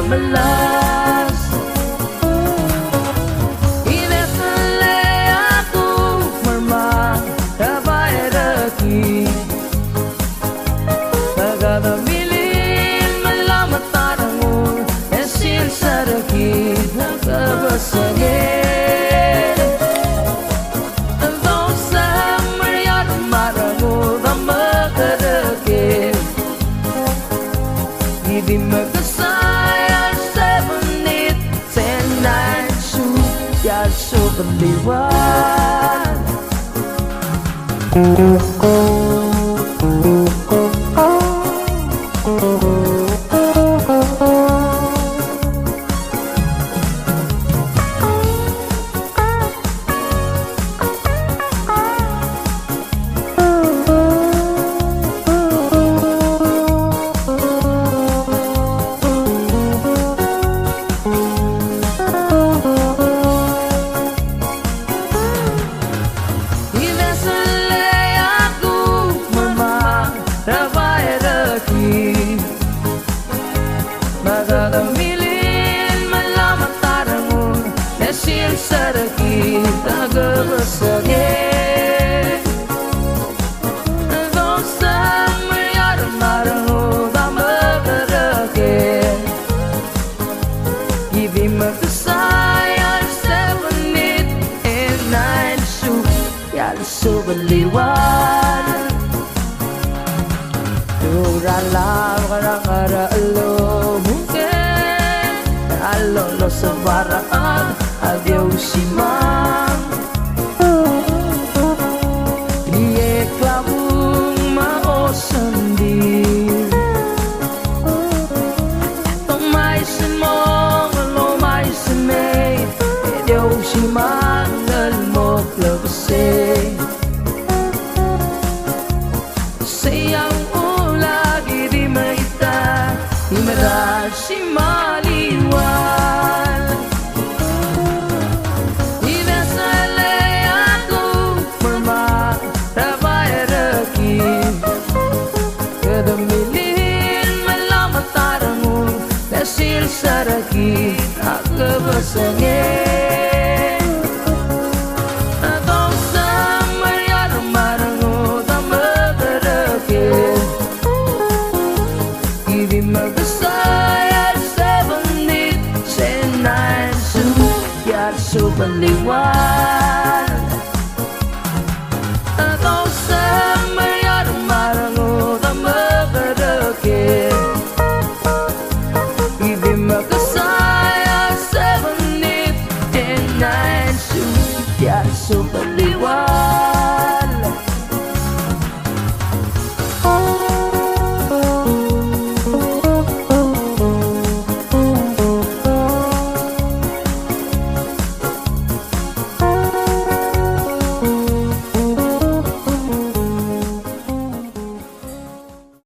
melas. Inefele aku mermah dapat rezeki. Bagada milin melamat taramu esin sarki nagabasage. Di magkasaya 7, 8, 10, 9 shoot ya subaliwan. Bagada milin malamat taramu esin sarki nagabasage. Dosa mayar maramu damagarake. Give magkasaya 7, 8, and 9 shoot ya subaliwan. Durala karang alo Alolo sa baraan Adios si Mang Liye klabung maosandir Tomaisin mo Lomaisin me Adios si Mang Nalmok labase Sayang ulagi di maita Imadal si maliwan. Inasale aku mermah dapat rezeki. Kedemilin melamat taramu esin sarki nagabasage. Subaliwan Atau semayar marangu damagarake. Ibi magkasaya 7, 8, and 9 Subaliwan